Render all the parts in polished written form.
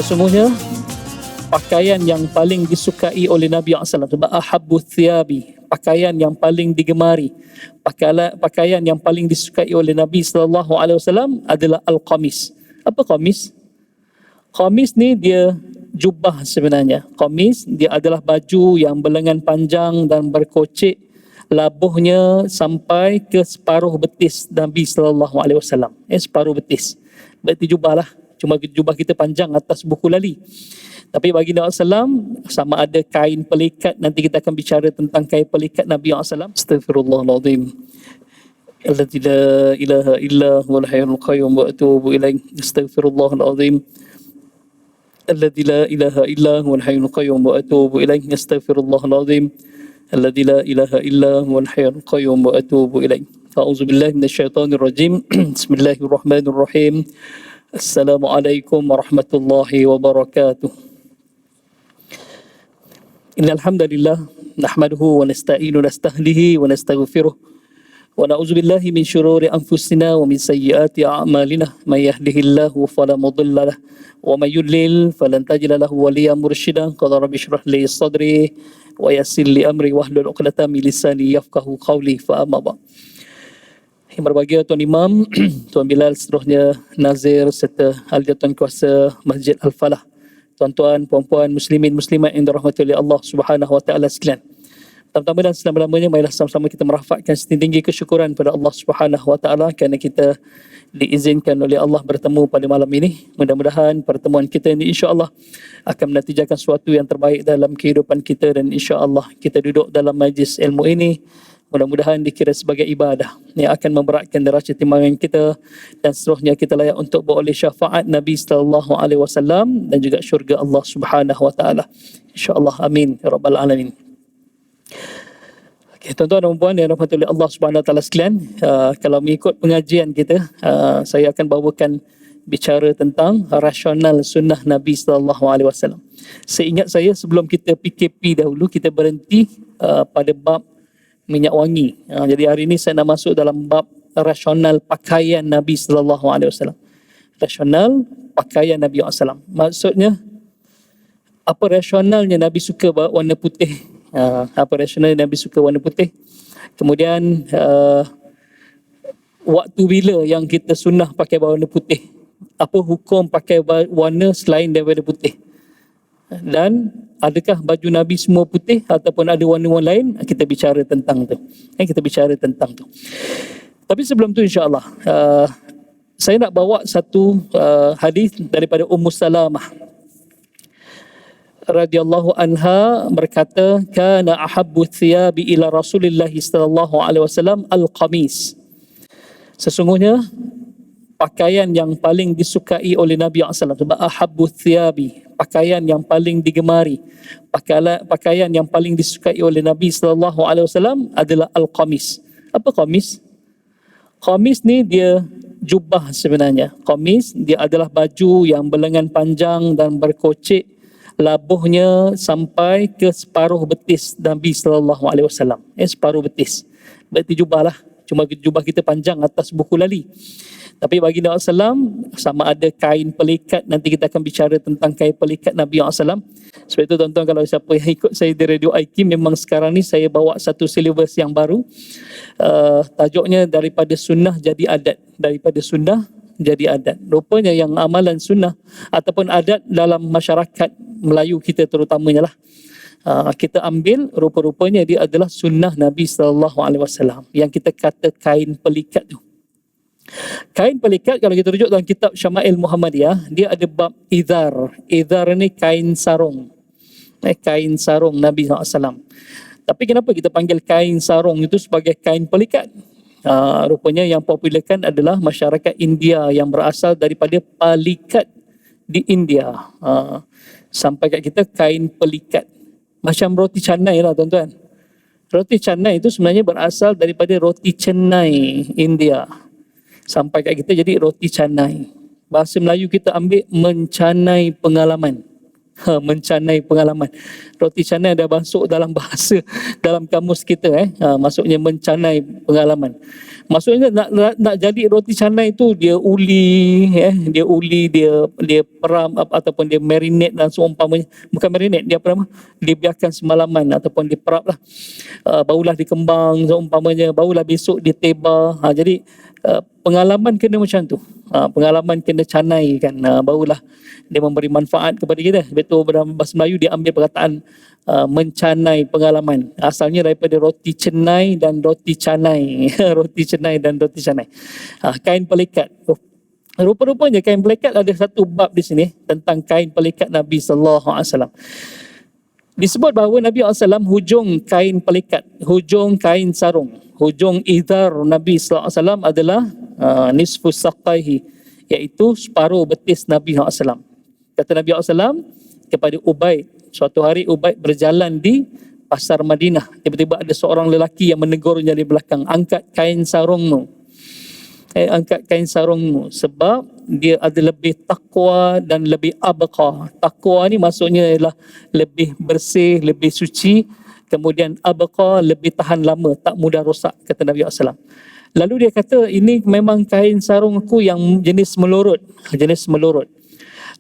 Sesungguhnya pakaian yang paling disukai oleh Nabi SAW, sebab ahabbu thiyabi, pakaian yang paling digemari, pakaian yang paling disukai oleh Nabi SAW adalah al-qamis. Apa qamis? Qamis ni dia jubah sebenarnya. Qamis dia adalah baju yang berlengan panjang dan berkocek, labuhnya sampai ke separuh betis Nabi SAW. Separuh betis. Berarti jubah lah. Cuma jubah kita panjang atas buku lali. Tapi bagi Nabi SAW, sama ada kain pelikat, nanti kita akan bicara tentang kain pelikat Nabi SAW. Astaghfirullahaladzim. Alladzi la ilaha illa huwal hayyul qayyum wa atubu ilaih. Astaghfirullahaladzim. Alladzi la ilaha illa huwal hayyul qayyum wa atubu ilaih. Astaghfirullahaladzim. Alladzi la ilaha illa huwal hayyul qayyum wa atubu ilaih. A'udzu billahi minasyaitonir rajim. Bismillahirrahmanirrahim. Assalamualaikum warahmatullahi wabarakatuh. Innal hamdalillah nahmaduhu wa nasta'inu nastahdihi wa nastaghfiruh wa na'udzu billahi min shururi anfusina wa min sayyiati a'malina may yahdihillahu fala mudilla lahu wa may yudlil falan tajida lahu waliyyan mursyida qala rabbi shrah li sadri wa yassir li amri wahlul 'uqdatam min lisani yafqahu qawli fa amma ba'd. Yang berbahagia Tuan Imam, Tuan Bilal, seterusnya Nazir serta ahli Tuan Kuasa Masjid Al-Falah, tuan-tuan, puan-puan, muslimin, muslimat yang dirahmati oleh Allah Subhanahu Wa Taala sekalian. Pertama dan selama-lamanya, marilah sama-sama kita merafakkan setinggi kesyukuran pada Allah Subhanahu Wa Taala kerana kita diizinkan oleh Allah bertemu pada malam ini. Mudah-mudahan pertemuan kita ini insya-Allah akan menatijakan sesuatu yang terbaik dalam kehidupan kita, dan insya-Allah kita duduk dalam majlis ilmu ini mudah-mudahan dikira sebagai ibadah yang akan memberatkan derajat timbangan kita, dan seterusnya kita layak untuk beroleh syafaat Nabi sallallahu alaihi wasallam dan juga syurga Allah Subhanahu wa taala. Insya-Allah, amin ya rabbal alamin. Okay, tuan-tuan dan puan yang dirahmati oleh Allah Subhanahu wa taala sekalian, kalau mengikut pengajian kita, saya akan bawakan bicara tentang rasional sunnah Nabi sallallahu alaihi wasallam. Seingat saya, sebelum kita PKP dahulu, kita berhenti pada bab minyak wangi. Jadi hari ini saya nak masuk dalam bab rasional pakaian Nabi sallallahu alaihi wasallam. Rasional pakaian Nabi sallallahu alaihi wasallam. Maksudnya apa rasionalnya Nabi suka warna putih? Apa rasionalnya Nabi suka warna putih? Kemudian waktu bila yang kita sunnah pakai warna putih? Apa hukum pakai warna selain daripada putih? Dan adakah baju Nabi semua putih ataupun ada warna-warna lain? Kita bicara tentang tu. Tapi sebelum tu insya-Allah, saya nak bawa satu hadis daripada Ummu Salamah radhiyallahu anha, berkata, kana ahabbu thiyabi ila Rasulillah sallallahu alaihi wasallam al-qamis. Sesungguhnya pakaian yang paling disukai oleh Nabi SAW, sebab ahabbu thiyabi, pakaian yang paling digemari, pakaian yang paling disukai oleh Nabi SAW adalah al-qamis. Apa qamis? Qamis ni dia jubah sebenarnya. Qamis dia adalah baju yang berlengan panjang dan berkocek, labuhnya sampai ke separuh betis Nabi SAW. Separuh betis. Berarti jubah lah. Cuma jubah kita panjang atas buku lali. Tapi bagi Nabi SAW, sama ada kain pelikat, nanti kita akan bicara tentang kain pelikat Nabi SAW. Sebab itu tuan-tuan, kalau siapa yang ikut saya di Radio IQ, memang sekarang ni saya bawa satu silibus yang baru. Tajuknya daripada sunnah jadi adat. Daripada sunnah jadi adat. Rupanya yang amalan sunnah ataupun adat dalam masyarakat Melayu kita terutamanya lah, kita ambil, rupa-rupanya dia adalah sunnah Nabi SAW yang kita kata kain pelikat tu. Kain pelikat, kalau kita rujuk dalam kitab Syama'il Muhammadiyah, dia ada bab izar. Izar ni kain sarung. Kain sarung Nabi SAW. Tapi kenapa kita panggil kain sarung itu sebagai kain pelikat? Rupanya yang popularkan adalah masyarakat India yang berasal daripada palikat di India. Sampai kat kita kain pelikat. Macam roti canai lah tuan-tuan. Roti canai itu sebenarnya berasal daripada roti Chennai, India. Sampai kat kita jadi roti canai. Bahasa Melayu kita ambil mencanai pengalaman. Mencanai pengalaman. Roti canai dah masuk dalam bahasa, dalam kamus kita. Maksudnya mencanai pengalaman. Maksudnya nak jadi roti canai tu dia uli, dia peram ataupun dia marinate dan seumpamanya. Bukan marinate, dia apa nama? Dia biarkan semalaman ataupun diperap lah. Barulah dikembang seumpamanya, barulah besok diteba. Jadi pengalaman kena macam tu. Pengalaman kena canai kan, barulah dia memberi manfaat kepada kita. Betul, dalam bahasa Melayu dia ambil perkataan mencanai pengalaman. Asalnya daripada roti cenai dan roti canai. Roti cenai dan roti canai. Kain pelikat. Rupa-rupanya kain pelikat ada satu bab di sini tentang kain pelikat Nabi sallallahu alaihi wasallam. Disebut bahawa Nabi SAW hujung kain pelikat, hujung kain sarung, hujung izar Nabi SAW adalah nisfu saqaihi, iaitu separuh betis Nabi SAW. Kata Nabi SAW kepada Ubaid, suatu hari Ubaid berjalan di pasar Madinah. Tiba-tiba ada seorang lelaki yang menegurnya di belakang, angkat kain sarungmu. Angkat kain sarungmu, sebab dia ada lebih takwa dan lebih abqa. Takwa ni maksudnya ialah lebih bersih, lebih suci. Kemudian abqa, lebih tahan lama, tak mudah rosak, kata Nabi SAW. Lalu dia kata, ini memang kain sarung aku yang jenis melorot. Jenis melorot.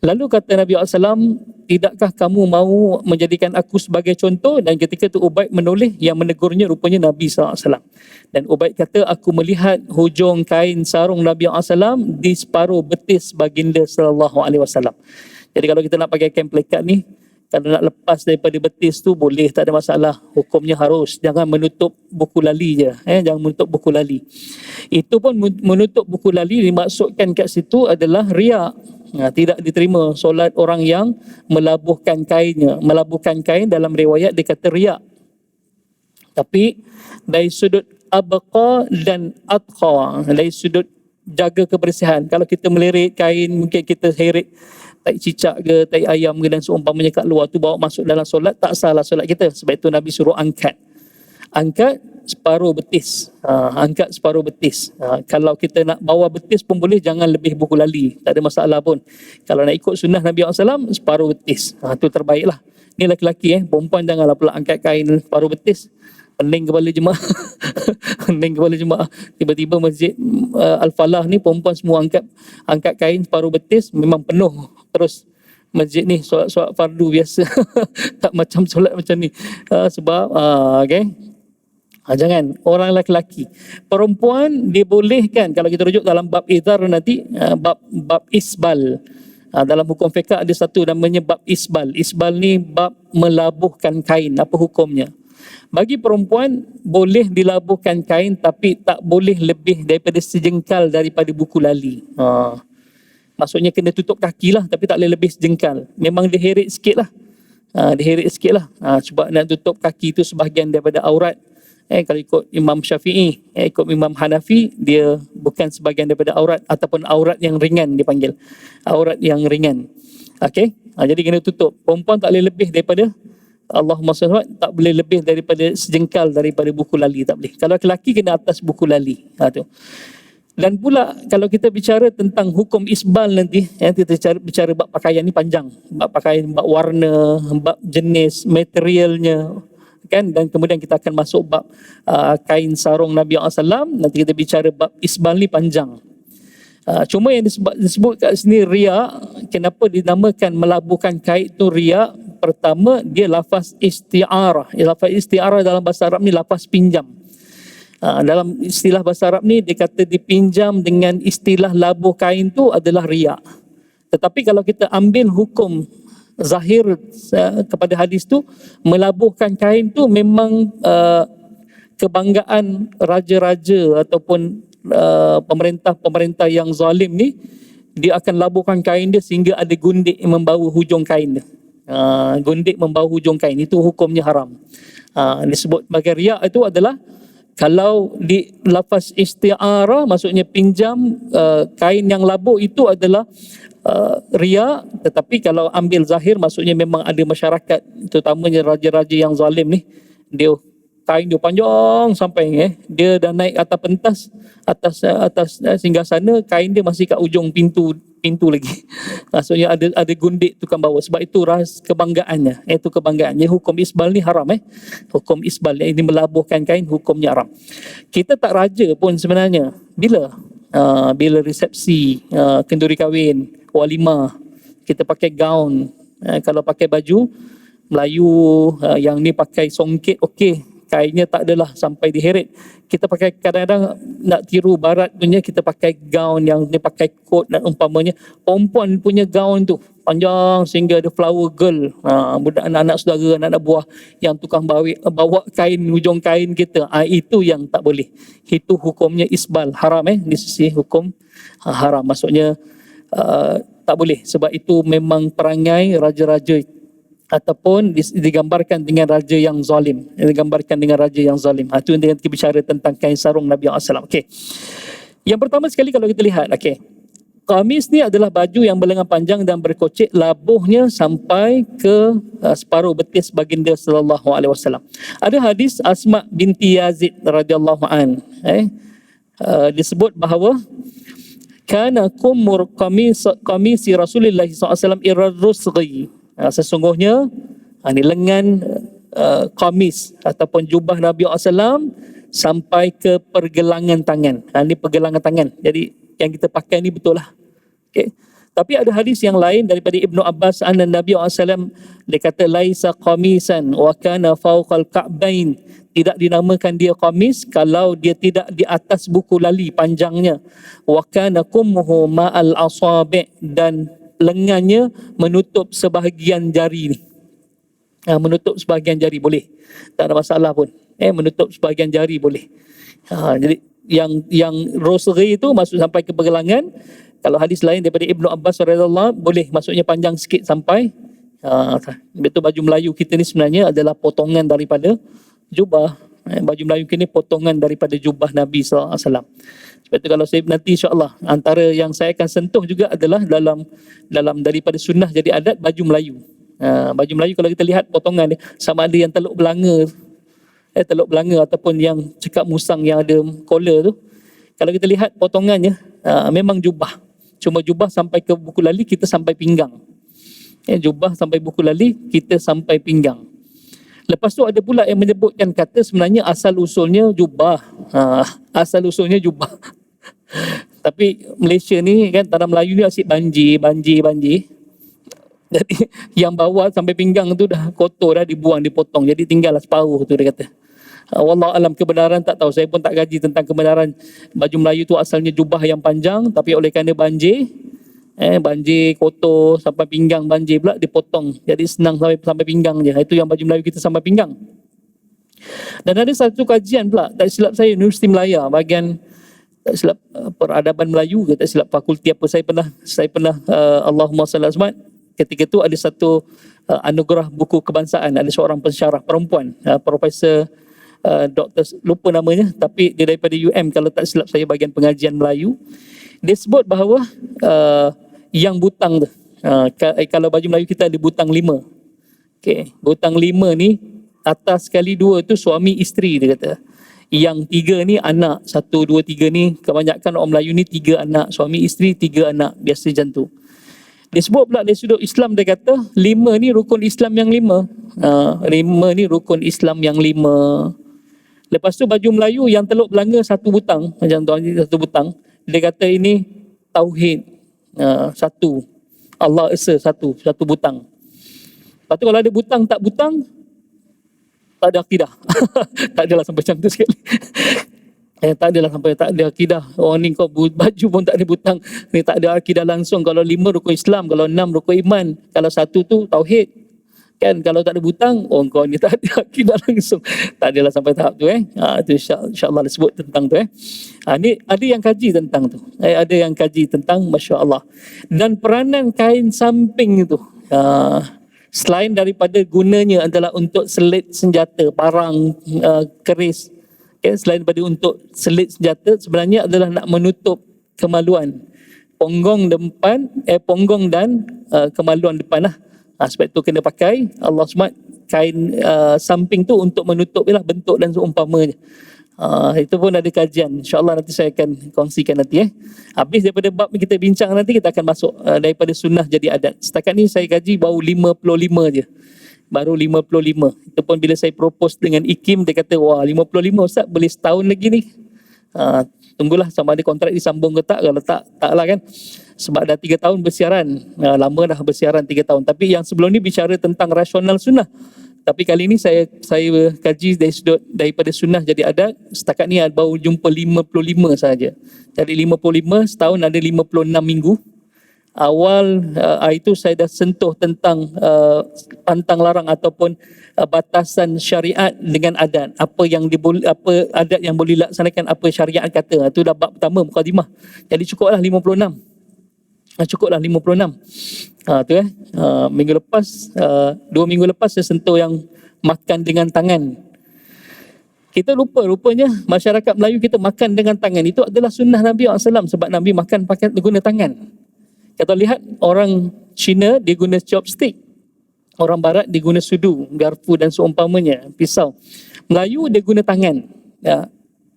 Lalu kata Nabi SAW, tidakkah kamu mahu menjadikan aku sebagai contoh? Dan ketika itu Ubaid menoleh, yang menegurnya rupanya Nabi SAW. Dan Ubaid kata, aku melihat hujung kain sarung Nabi SAW di separuh betis baginda SAW. Jadi kalau kita nak pakai kain pelikat ni, kalau nak lepas daripada betis tu boleh, tak ada masalah. Hukumnya harus, jangan menutup buku lali je. Jangan menutup buku lali. Itu pun menutup buku lali dimaksudkan kat situ adalah riak. Tidak diterima solat orang yang melabuhkan kainnya. Melabuhkan kain dalam riwayat dikata riak. Tapi dari sudut abqa dan atqa, dari sudut jaga kebersihan, kalau kita melirik kain, mungkin kita heret tai cicak ke, tai ayam ke dan seumpamanya kat luar tu bawa masuk dalam solat, tak salah solat kita. Sebab itu Nabi suruh angkat separuh betis. Angkat separuh betis. Kalau kita nak bawa betis pun boleh, jangan lebih buku lali, tak ada masalah pun. Kalau nak ikut sunnah Nabi SAW, separuh betis. Itu terbaik lah. Ni lelaki, perempuan janganlah pula angkat kain separuh betis. Pening kepala jemaah. Pening kepala jemaah. Tiba-tiba masjid Al-Falah ni perempuan semua angkat kain separuh betis, memang penuh. Terus masjid ni solat fardu biasa. Tak macam solat macam ni. Sebab okay. Jangan orang lelaki. Perempuan dibolehkan, kalau kita rujuk dalam bab izar nanti, bab isbal. Dalam hukum fiqh ada satu namanya bab isbal. Isbal ni bab melabuhkan kain. Apa hukumnya? Bagi perempuan boleh dilabuhkan kain, tapi tak boleh lebih daripada sejengkal daripada buku lali. Maksudnya kena tutup kaki lah, tapi tak boleh lebih sejengkal. Memang diheret sikit lah. Diheret sikit lah. Sebab nak tutup kaki itu sebahagian daripada aurat. Kalau ikut Imam Syafi'i, ikut Imam Hanafi, dia bukan sebahagian daripada aurat, ataupun aurat yang ringan dipanggil. Aurat yang ringan. Okay? Jadi kena tutup. Perempuan tak boleh lebih daripada, Allahumma salli, tak boleh lebih daripada sejengkal daripada buku lali, tak boleh. Kalau lelaki kena atas buku lali. Tu. Dan pula kalau kita bicara tentang hukum isbal nanti, kita bicara bab pakaian ni panjang. Bab pakaian, bab warna, bab jenis, materialnya, kan? Dan kemudian kita akan masuk bab kain sarung Nabi SAW. Nanti kita bicara bab isbal ni panjang. Cuma yang disebut kat sini riak, kenapa dinamakan melabuhkan kain tu riak? Pertama, dia lafaz isti'arah. Lafaz isti'arah dalam bahasa Arab ni lafaz pinjam. Dalam istilah bahasa Arab ni dia kata dipinjam dengan istilah labuh kain tu adalah riak. Tetapi kalau kita ambil hukum zahir kepada hadis tu, melabuhkan kain tu memang kebanggaan raja-raja ataupun pemerintah-pemerintah yang zalim ni, dia akan labuhkan kain dia sehingga ada gundik yang membawa hujung kain dia. Gundik membawa hujung kain, itu hukumnya haram. Disebut sebagai riak itu adalah kalau di lafaz isti'arah, maksudnya pinjam, kain yang labuh itu adalah riak. Tetapi kalau ambil zahir, maksudnya memang ada masyarakat, terutamanya raja-raja yang zalim ni, dia kain dia panjang sampai dia dah naik atas pentas, atas singgah sana, kain dia masih kat ujung pintu pintu lagi. Maksudnya ada gundik tukang bawa. Sebab itu kebanggaannya. Itu kebanggaannya. Hukum isbal ni haram. Hukum isbal ini melabuhkan kain, hukumnya haram. Kita tak raja pun sebenarnya. Bila resepsi, kenduri kahwin, walimah, kita pakai gaun. Kalau pakai baju Melayu, yang ni pakai songket, okey. Kainnya tak adalah sampai diheret. Kita pakai kadang-kadang nak tiru barat punya, kita pakai gaun yang dia pakai coat dan umpamanya. Perempuan punya gaun tu panjang sehingga ada flower girl. Budak anak-anak saudara, anak-anak buah yang tukang bawa kain, hujung kain kita. Itu yang tak boleh. Itu hukumnya isbal, haram di sisi hukum haram. Maksudnya tak boleh. Sebab itu memang perangai raja-raja ataupun digambarkan dengan raja yang zalim. Digambarkan dengan raja yang zalim. Itu yang kita bicara tentang kain sarung Nabi SAW. Okey. Yang pertama sekali kalau kita lihat, okey. Qamis ni adalah baju yang berlengan panjang dan berkocek, labuhnya sampai ke separuh betis baginda sallallahu alaihi wasallam. Ada hadis Asma binti Yazid radhiyallahu an, disebut bahawa kana kumur qamisi Rasulullah SAW irrusghi. Sesungguhnya ni lengan qamis ataupun jubah Nabi SAW sampai ke pergelangan tangan. Ni pergelangan tangan. Jadi yang kita pakai ni betul lah. Okay. Tapi ada hadis yang lain daripada Ibnu Abbas anna Nabi SAW, dia kata laisa qamisan wa kana fawqal ka'bain. Tidak dinamakan dia qamis kalau dia tidak di atas buku lali panjangnya. Wa kana kummuhu ma'al asabi', dan lengannya menutup sebahagian jari ni. Menutup sebahagian jari boleh. Tak ada masalah pun. Menutup sebahagian jari boleh. Jadi yang rosri itu masuk sampai ke pergelangan. Kalau hadis lain daripada Ibnu Abbas radhiyallahu boleh, maksudnya panjang sikit sampai betul. Baju Melayu kita ni sebenarnya adalah potongan daripada jubah. Baju Melayu kita ni potongan daripada jubah Nabi sallallahu alaihi wasallam. Sebab itu kalau saya nanti insya-Allah antara yang saya akan sentuh juga adalah dalam daripada sunnah jadi adat baju Melayu. Baju Melayu kalau kita lihat potongan dia, sama ada yang teluk belanga, teluk belanga ataupun yang cekak musang yang ada collar tu. Kalau kita lihat potongannya memang jubah. Cuma jubah sampai ke buku lali, kita sampai pinggang. Jubah sampai buku lali, kita sampai pinggang. Lepas tu ada pula yang menyebutkan kata sebenarnya asal usulnya jubah. Asal usulnya jubah. Tapi Malaysia ni kan, tanah Melayu ni asyik banjir. Jadi yang bawah sampai pinggang tu dah kotor dah, dibuang, dipotong. Jadi tinggallah separuh tu dia kata. Wallahu alam, kebenaran tak tahu. Saya pun tak kaji tentang kebenaran baju Melayu tu asalnya jubah yang panjang, tapi oleh kerana banjir kotor sampai pinggang, banjir pula dipotong. Jadi senang sampai pinggang je. Itu yang baju Melayu kita sampai pinggang. Dan ada satu kajian pula, tak silap saya, Universiti Melaya bahagian tak silap peradaban Melayu ke tak silap fakulti apa, saya pernah Allahumma salli alaihi wasallam, ketika tu ada satu anugerah buku kebangsaan, ada seorang pensyarah perempuan, Profesor Doktor, lupa namanya, tapi dia daripada UM kalau tak silap saya bahagian pengajian Melayu. Dia sebut bahawa yang butang tu, kalau baju Melayu kita ada butang 5. Okay. Butang 5 ni atas sekali 2 tu suami isteri dia kata. Yang 3 ni anak, 1, 2, 3 ni kebanyakan orang Melayu ni 3 anak, suami isteri 3 anak, biasa macam tu. Dia sebut pula dari sudut Islam, dia kata 5 ni rukun Islam yang 5. 5 ni rukun Islam yang 5. Lepas tu baju Melayu yang teluk belanga 1 butang, macam tu, 1 butang. Dia kata ini tauhid, 1. Allah Esa 1 butang. Lepas tu kalau ada butang tak butang, tak ada akidah. Tak adalah sampai macam tu sekali. Tak adalah sampai tak ada akidah. Orang ni kau baju pun tak ada butang, ni tak ada akidah langsung. Kalau 5 rukun Islam, kalau 6 rukun iman, kalau 1 tu tauhid. Kan kalau tak ada butang, kau ni tak ada akidah langsung. Tak adalah sampai tahap tu Itu insya-Allah disebut tentang tu ni ada yang kaji tentang tu. Ada yang kaji tentang, masya-Allah. Dan peranan kain samping itu selain daripada gunanya adalah untuk selit senjata, parang, keris. Selain daripada untuk selit senjata, sebenarnya adalah nak menutup kemaluan. Ponggong dan kemaluan depan lah. Sebab itu kena pakai Allah SWT kain samping tu untuk menutup bentuk dan seumpamanya. Itu pun ada kajian. InsyaAllah nanti saya akan kongsikan nanti. Habis daripada bab kita bincang nanti, kita akan masuk daripada sunnah jadi adat. Setakat ni saya kaji baru 55 je. Baru 55. Itu pun bila saya propose dengan IKIM, dia kata, wah 55 Ustaz, boleh setahun lagi ni. Tunggulah sama ada kontrak disambung ke tak. Kalau tak lah kan. Sebab dah 3 tahun bersiaran. Lama dah bersiaran 3 tahun. Tapi yang sebelum ni bicara tentang rasional sunnah. Tapi kali ni saya kaji dari sudut daripada sunnah jadi adat. Setakat ni baru jumpa 55 saja. Jadi 55, setahun ada 56 minggu. Awal itu saya dah sentuh tentang pantang larang ataupun batasan syariat dengan adat. Apa adat yang boleh laksanakan, apa syariat kata. Itu dah bab pertama, mukadimah. Jadi cukuplah 56. Cukuplah 56. Minggu lepas, 2 minggu lepas saya sentuh yang makan dengan tangan. Kita rupanya masyarakat Melayu kita makan dengan tangan. Itu adalah sunnah Nabi SAW, sebab Nabi makan pakai guna tangan. Kita lihat orang Cina dia guna chopstick, orang Barat dia guna sudu, garpu dan seumpamanya, pisau. Melayu dia guna tangan.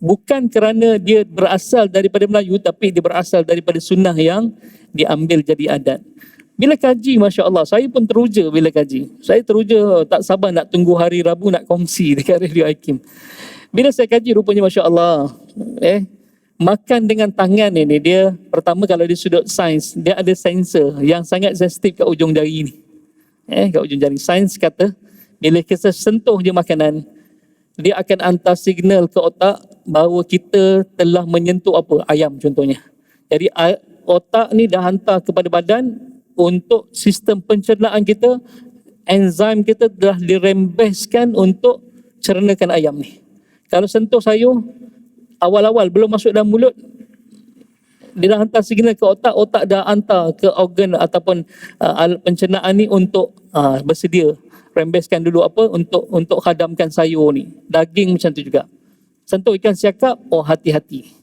Bukan kerana dia berasal daripada Melayu, tapi dia berasal daripada sunnah yang diambil jadi adat. Bila kaji, Masya Allah, saya pun teruja bila kaji. Saya teruja, tak sabar nak tunggu hari Rabu nak kongsi dekat Radio IKIM. Bila saya kaji, rupanya Masya Allah, makan dengan tangan ini, dia pertama kalau di sudut sains, dia ada sensor yang sangat sensitif kat ujung jari ni. Kat ujung jari. Sains kata, bila kita sentuh je makanan, dia akan hantar signal ke otak bahawa kita telah menyentuh apa? Ayam contohnya. Jadi otak ni dah hantar kepada badan untuk sistem pencernaan kita, enzim kita dah dirembeskan untuk cernakan ayam ni. Kalau sentuh sayur, awal-awal belum masuk dalam mulut, dia dah hantar signal ke otak, otak dah hantar ke organ ataupun alat pencernaan ni untuk bersedia rembeskan dulu apa untuk khadamkan sayur ni. Daging macam tu juga. Sentuh ikan siakap, hati-hati.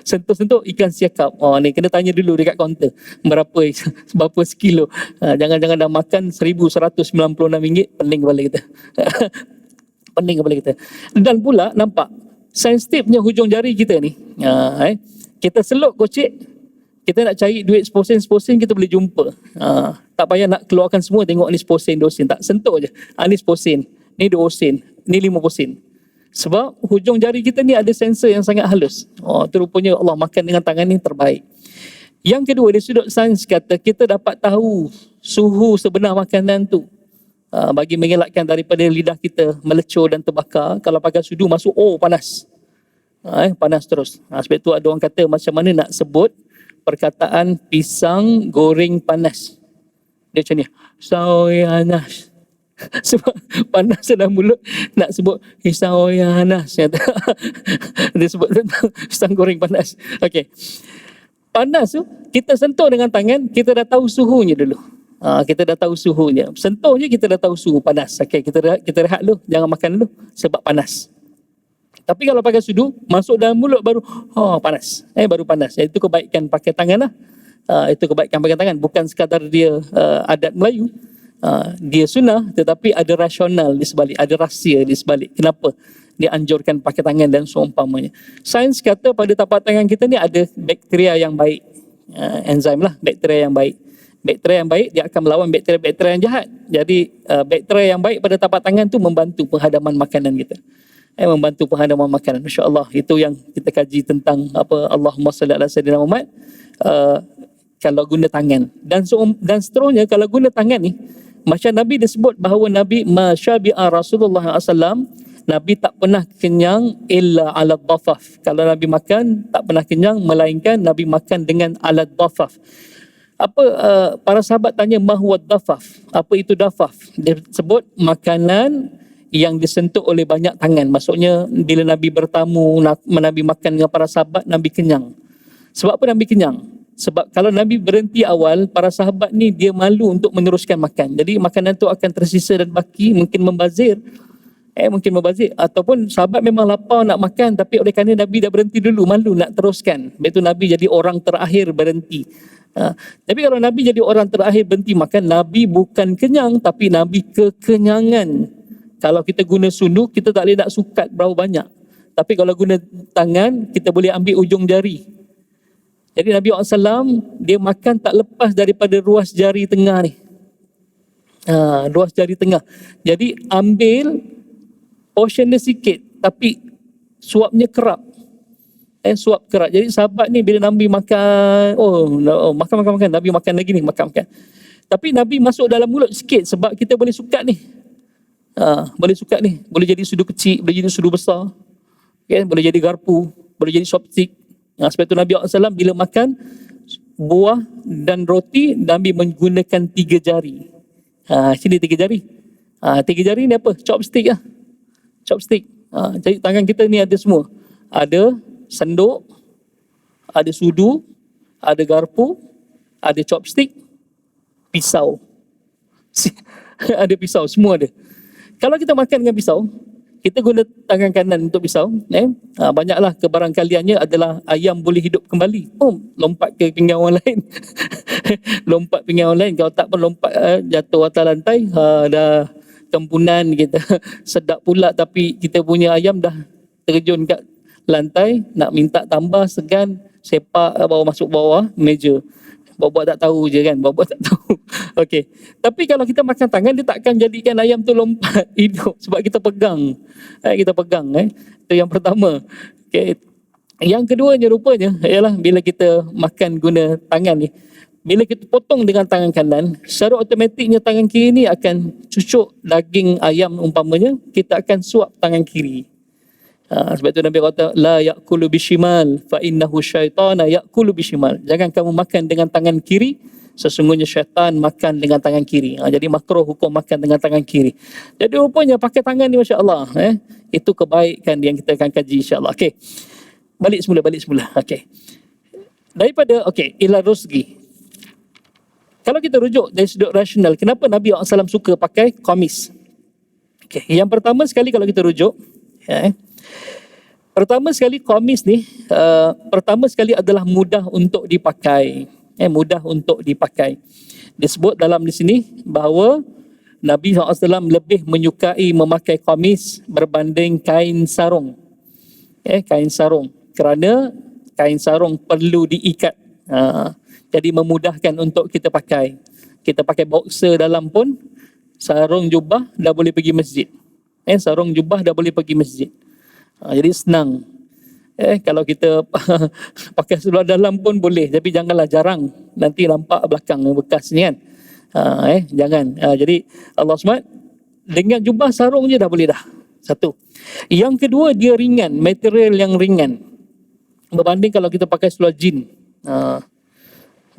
Sentuh-sentuh ikan siakap, ni kena tanya dulu dekat kaunter berapa sekilo. Jangan-jangan dah makan RM1,196, pening kepala kita. Pening kepala kita. Dan pula nampak sensitifnya hujung jari kita ni. Kita seluk kocik, kita nak cari duit seposen kita boleh jumpa. Tak payah nak keluarkan semua, tengok ni seposen, 2 sen. Tak, sentuh je. Ni seposen, ni 2 sen, ni 5 sen. Sebab hujung jari kita ni ada sensor yang sangat halus. Itu rupanya Allah makan dengan tangan ni terbaik. Yang kedua, dari sudut sains kata, kita dapat tahu suhu sebenar makanan tu. Bagi mengelakkan daripada lidah kita melecur dan terbakar. Kalau pakai sudu masuk, panas. Panas terus. Sebab tu ada orang kata macam mana nak sebut perkataan pisang goreng panas. Dia macam ni, sawianas. Sebab panas dalam mulut, nak sebut sawianas. Dia sebut pisang goreng panas. Okey. Panas tu, kita sentuh dengan tangan, kita dah tahu suhunya dulu. Kita dah tahu suhunya. Sentuh je kita dah tahu suhu panas. Okey, kita rehat dulu, jangan makan dulu sebab panas. Tapi kalau pakai sudu, masuk dalam mulut baru panas. Baru panas. Itu kebaikan pakai tangan lah. Itu kebaikan pakai tangan. Bukan sekadar dia adat Melayu. Dia sunnah, tetapi ada rasional di sebalik, ada rahsia di sebalik. Kenapa dia anjurkan pakai tangan dan seumpamanya. Sains kata pada tapak tangan kita ni ada bakteria yang baik. Enzim lah, bakteria yang baik. Bakteria yang baik, dia akan melawan bakteria-bakteria yang jahat. Jadi bakteria yang baik pada tapak tangan tu membantu penghadaman makanan kita. Membantu penghadaman makanan. Masya Allah, itu yang kita kaji tentang apa, Allahumma salli ala sayyidina Muhammad. Kalau guna tangan. Dan seterusnya, kalau guna tangan ni, macam Nabi disebut bahawa Nabi masyabi'a Rasulullah SAW, Nabi tak pernah kenyang illa ala dhafaf. Kalau Nabi makan, tak pernah kenyang, melainkan Nabi makan dengan ala dhafaf. Para sahabat tanya, ma huwa dhafaf? Apa itu dhafaf? Dia sebut makanan yang disentuh oleh banyak tangan. Maksudnya, bila Nabi bertamu, Nabi makan dengan para sahabat, Nabi kenyang. Sebab apa Nabi kenyang? Sebab kalau Nabi berhenti awal, para sahabat ni dia malu untuk meneruskan makan. Jadi makanan tu akan tersisa dan baki, mungkin membazir. Mungkin membazir. Ataupun sahabat memang lapar nak makan, tapi oleh kerana Nabi dah berhenti dulu, malu nak teruskan. Lepas tu Nabi jadi orang terakhir berhenti. Tapi kalau Nabi jadi orang terakhir berhenti makan, Nabi bukan kenyang, tapi Nabi kekenyangan. Kalau kita guna sundu, kita tak boleh nak sukat berapa banyak. Tapi kalau guna tangan, kita boleh ambil ujung jari. Jadi Nabi SAW, dia makan tak lepas daripada ruas jari tengah ni. Ruas jari tengah. Jadi ambil portion dia sikit, tapi suapnya kerap. Suap kerap. Jadi sahabat ni bila Nabi makan, makan. Nabi makan lagi ni, makan. Tapi Nabi masuk dalam mulut sikit sebab kita boleh sukat ni. Boleh sukat ni. Boleh jadi sudu kecil, boleh jadi sudu besar. Boleh jadi garpu, boleh jadi chopstick. Sebab itu Nabi SAW bila makan buah dan roti, Nabi menggunakan 3 jari. Sini 3 jari. 3 jari ni apa? Chopstick lah. Chopstick. Jadi tangan kita ni ada semua. Ada senduk, ada sudu, ada garpu, ada chopstick, pisau. Ada pisau, semua ada. Kalau kita makan dengan pisau, kita guna tangan kanan untuk pisau. Banyaklah kebarangkaliannya adalah ayam boleh hidup kembali. Lompat ke pinggan orang lain. Lompat pinggan orang lain. Kalau tak pun lompat jatuh atas lantai. Dah kempunan kita. Sedap pula tapi kita punya ayam dah terjun kat lantai. Nak minta tambah segan. Sepak bawa masuk bawah meja. Buat-buat tak tahu je kan. Buat-buat tak tahu. Okey. Tapi kalau kita makan tangan, dia takkan jadikan ayam tu lompat hidup. Sebab kita pegang. Kita pegang. Itu yang pertama. Okay. Yang keduanya rupanya, ialah bila kita makan guna tangan ni. Bila kita potong dengan tangan kanan, secara automatiknya tangan kiri ni akan cucuk daging ayam umpamanya. Kita akan suap tangan kiri. Sebab itu Nabi kata la ya'kulu bishimal fa innahu syaitana ya'kulu bishimal. Jangan kamu makan dengan tangan kiri, sesungguhnya syaitan makan dengan tangan kiri. Jadi makruh hukum makan dengan tangan kiri. Jadi rupanya pakai tangan ni masya-Allah, itu kebaikan yang kita akan kaji insya-Allah. Okey. Balik semula. Okey. Daripada ila rusgi. Kalau kita rujuk dari sudut rasional, kenapa Nabi SAW suka pakai komis? Okey, yang pertama sekali kalau kita rujuk, pertama sekali komis ni pertama sekali adalah mudah untuk dipakai. Mudah untuk dipakai. Disebut dalam di sini bahawa Nabi SAW lebih menyukai memakai komis berbanding kain sarung. Kain sarung. Kerana kain sarung perlu diikat. Jadi memudahkan untuk kita pakai. Kita pakai boxer dalam pun, sarung jubah dah boleh pergi masjid. Sarung jubah dah boleh pergi masjid. Jadi senang. Kalau kita pakai seluar dalam pun boleh, tapi janganlah jarang. Nanti nampak belakang bekas ni kan. Jangan. Jadi Allah SWT dengan jubah sarung je dah boleh dah. Satu. Yang kedua, dia ringan, material yang ringan. Berbanding kalau kita pakai seluar jin.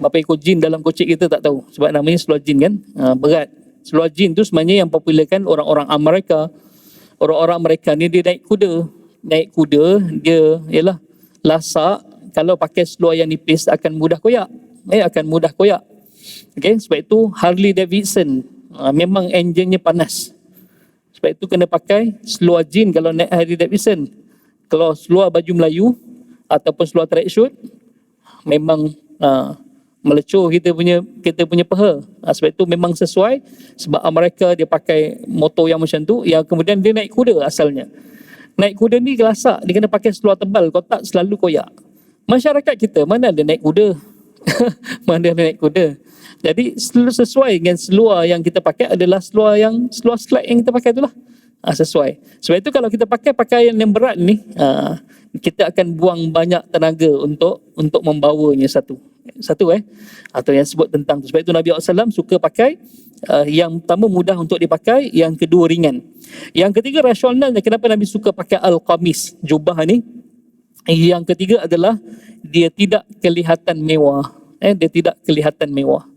Berapa ekor jin dalam kocik kita tak tahu. Sebab namanya seluar jin kan. Berat. Seluar jin tu sebenarnya yang popularkan orang-orang Amerika. Orang-orang mereka ni dia naik kuda. Naik kuda, dia ialah lasak. Kalau pakai seluar yang nipis akan mudah koyak. Akan mudah koyak. Sebab itu Harley Davidson memang enjinnya panas. Sebab itu kena pakai seluar jean kalau naik Harley Davidson. Kalau seluar baju Melayu ataupun seluar tracksuit, memang melecur kita punya paha. Sebab itu memang sesuai. Sebab mereka dia pakai motor yang macam tu, yang kemudian dia naik kuda asalnya. Naik kuda ni lasak, dia kena pakai seluar tebal, kotak selalu koyak. Masyarakat kita mana ada naik kuda? Mana ada naik kuda? Jadi sesuai dengan seluar yang kita pakai adalah seluar slack yang kita pakai itulah. Sesuai. Sebab itu kalau kita pakai pakaian yang berat ni, kita akan buang banyak tenaga untuk membawanya satu. Atau yang sebut tentang tu. Sebab itu Nabi SAW suka pakai yang pertama mudah untuk dipakai, yang kedua ringan. Yang ketiga rasionalnya kenapa Nabi suka pakai al-qamis, jubah ni. Yang ketiga adalah dia tidak kelihatan mewah. Dia tidak kelihatan mewah.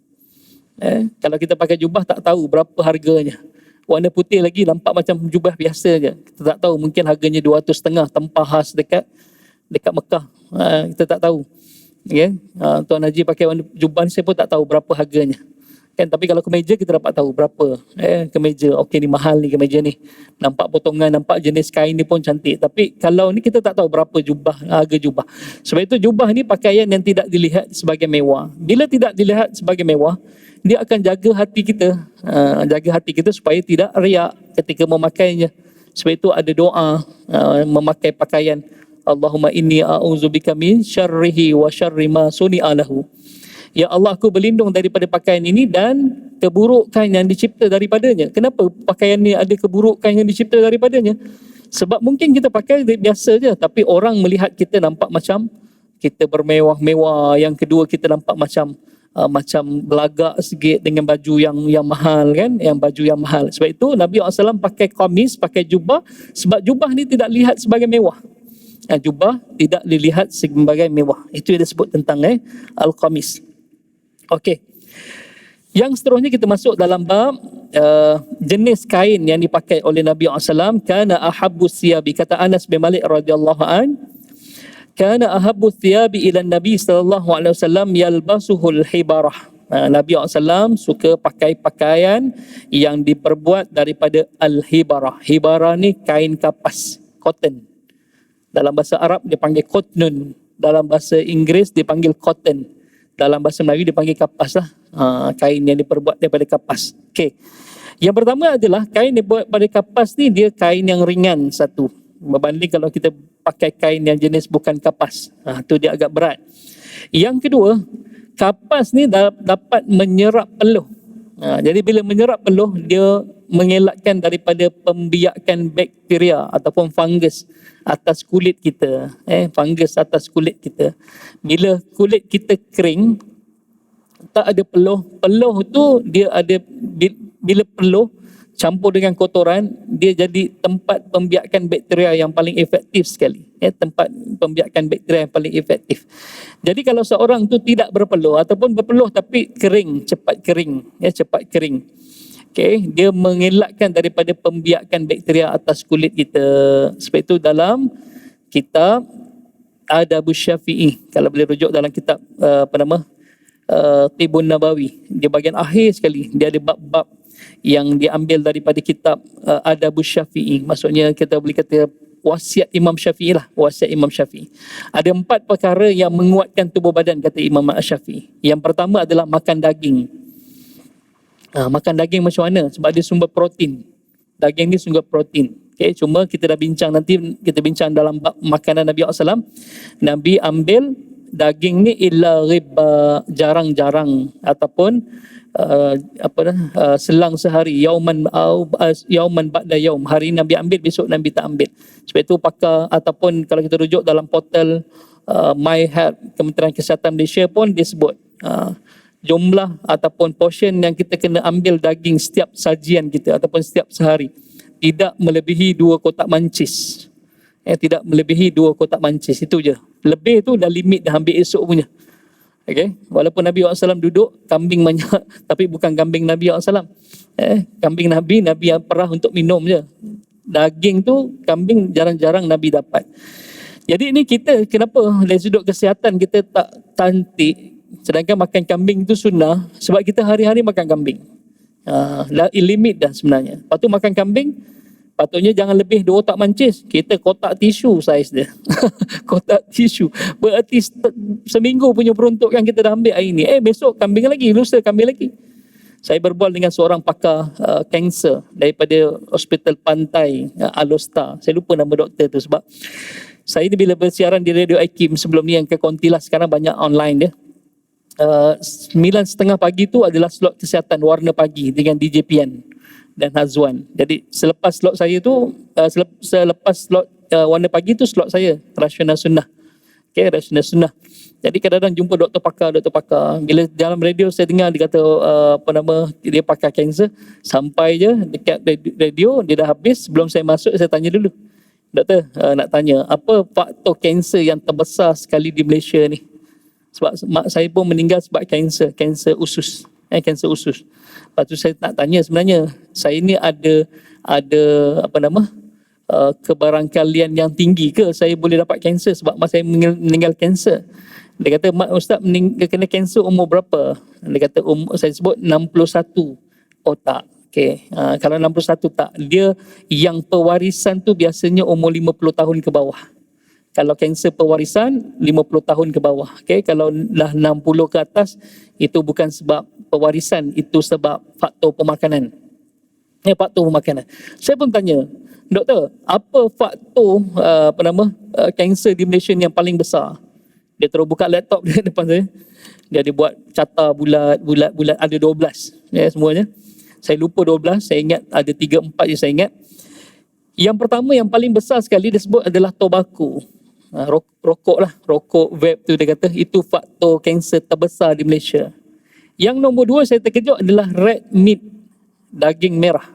Kalau kita pakai jubah tak tahu berapa harganya. Warna putih lagi nampak macam jubah biasa je. Kita tak tahu, mungkin harganya 250 tempah khas dekat Mekah. Kita tak tahu. Tuan Haji pakai warna jubah ni, saya pun tak tahu berapa harganya. Kan, tapi kalau kemeja kita dapat tahu berapa kemeja. Okey, ni mahal ni kemeja ni. Nampak potongan, nampak jenis kain ni pun cantik. Tapi kalau ni kita tak tahu berapa jubah, harga jubah. Sebab itu jubah ni pakaian yang tidak dilihat sebagai mewah. Bila tidak dilihat sebagai mewah, dia akan jaga hati kita. Jaga hati kita supaya tidak riak ketika memakainya. Sebab itu ada doa memakai pakaian. Allahumma inni a'udzubika min syarrihi wa syarri ma suni'a lahu. Ya Allah, aku berlindung daripada pakaian ini dan keburukan yang dicipta daripadanya. Kenapa pakaian ni ada keburukan yang dicipta daripadanya? Sebab mungkin kita pakai biasa je, tapi orang melihat kita nampak macam kita bermewah-mewah. Yang kedua, kita nampak macam belagak sikit dengan baju yang mahal kan, yang baju yang mahal. Sebab itu Nabi SAW pakai kamis, pakai jubah, sebab jubah ni tidak lihat sebagai mewah. Jubah tidak dilihat sebagai mewah. Itu yang disebut tentang al-qamis. Okey. Yang seterusnya kita masuk dalam bab jenis kain yang dipakai oleh Nabi SAW. Kana ahabbu thiyabi, kata Anas bin Malik radhiyallahu an, kana ahabbu thiyabi ila Nabi sallallahu alaihi wasallam yalbasuhul hibarah. Nabi SAW suka pakai pakaian yang diperbuat daripada al-hibarah. Hibarah ni kain kapas, cotton. Dalam bahasa Arab dia panggil cotton, dalam bahasa Inggeris dia panggil cotton. Dalam bahasa Melayu dipanggil kapas lah. Kain yang diperbuat daripada kapas. Okey. Yang pertama adalah kain yang dibuat daripada kapas ni, dia kain yang ringan satu. Berbanding kalau kita pakai kain yang jenis bukan kapas. Tu dia agak berat. Yang kedua, kapas ni dapat menyerap peluh. Jadi bila menyerap peluh, dia mengelakkan daripada pembiakan bakteria ataupun fungus atas kulit kita. Fungus atas kulit kita. Bila kulit kita kering, tak ada peluh. Peluh tu dia ada, bila peluh campur dengan kotoran, dia jadi tempat pembiakan bakteria yang paling efektif sekali. Tempat pembiakan bakteria yang paling efektif. Jadi kalau seorang tu tidak berpeluh ataupun berpeluh tapi kering, cepat kering, cepat kering. Okay, dia mengelakkan daripada pembiakan bakteria atas kulit kita. Sebab itu dalam kitab Adabus Syafi'i, kalau boleh rujuk dalam kitab Tibun Nabawi, di bahagian akhir sekali dia ada bab-bab yang diambil daripada kitab Adabus Syafi'i. Maksudnya kita boleh kata wasiat Imam Syafi'i lah, wasiat Imam Syafi'i. Ada 4 perkara yang menguatkan tubuh badan, kata Imam Syafi'i. Yang pertama adalah makan daging. Makan daging macam mana? Sebab dia sumber protein. Daging ni sumber protein. Okay, cuma kita dah bincang, nanti kita bincang dalam bab makanan Nabi SAW. Nabi ambil daging ni illa riba, jarang-jarang, ataupun selang sehari, yauman ba'da yaum. Hari Nabi ambil, besok Nabi tak ambil. Sebab itu pakar, ataupun kalau kita rujuk dalam portal My Health Kementerian Kesihatan Malaysia pun dia sebut jumlah ataupun portion yang kita kena ambil daging setiap sajian kita ataupun setiap sehari tidak melebihi 2 kotak mancis. Tidak melebihi 2 kotak mancis, itu je. Lebih tu dah limit, dah ambil esok punya. Okay? Walaupun Nabi SAW duduk, kambing banyak, tapi bukan kambing Nabi SAW. Kambing Nabi yang perah untuk minum je. Daging tu, kambing jarang-jarang Nabi dapat. Jadi ni kita, kenapa dari sudut kesihatan kita tak cantik, sedangkan makan kambing tu sunnah, sebab kita hari-hari makan kambing. Limit dah sebenarnya. Lepas tu makan kambing, patutnya jangan lebih 2 kotak mancis. Kita kotak tisu saiz dia. Kotak tisu. Berarti seminggu punya peruntukan kita dah ambil hari ni. Besok kambing lagi, lusa kambing lagi. Saya berbual dengan seorang pakar kanser daripada Hospital Pantai Alostar. Saya lupa nama doktor tu sebab saya ni bila bersiaran di Radio Akim sebelum ni yang ke Kontilas, sekarang banyak online dia. 9.30 pagi tu adalah slot kesihatan warna pagi dengan DJ Pian dan Hazwan. Jadi selepas slot saya tu, selepas slot warna pagi tu slot saya Rasional Sunnah. Okay, Rasional Sunnah. Jadi kadang-kadang jumpa doktor pakar. Bila dalam radio saya dengar dia kata dia pakar kanser, sampai je dekat radio dia dah habis, sebelum saya masuk saya tanya dulu. Doktor, nak tanya apa faktor kanser yang terbesar sekali di Malaysia ni? Sebab mak saya pun meninggal sebab kanser usus. Kanser usus. Lepas tu saya nak tanya sebenarnya, saya ni ada kebarangkalian yang tinggi ke saya boleh dapat kanser sebab mak saya meninggal kanser? Dia kata, "Mak Ustaz dia kena kanser umur berapa?" Dia kata, saya sebut 61. Oh tak. Okay. Kalau 61 tak. Dia yang pewarisan tu biasanya umur 50 tahun ke bawah. Kalau kanser pewarisan 50 tahun ke bawah. Okay. Kalau dah 60 ke atas, itu bukan sebab pewarisan, itu sebab faktor pemakanan. Faktor pemakanan. Saya pun tanya, "Doktor, apa faktor kanser di Malaysia yang paling besar?" Dia terus buka laptop di depan saya. Dia ada buat carta bulat, ada 12 ya semuanya. Saya lupa 12, saya ingat ada 3-4 je saya ingat. Yang pertama yang paling besar sekali dia sebut adalah tobacco. Rokok lah, rokok vape tu dia kata itu faktor kanser terbesar di Malaysia. Yang nombor 2 saya terkejut adalah red meat, daging merah.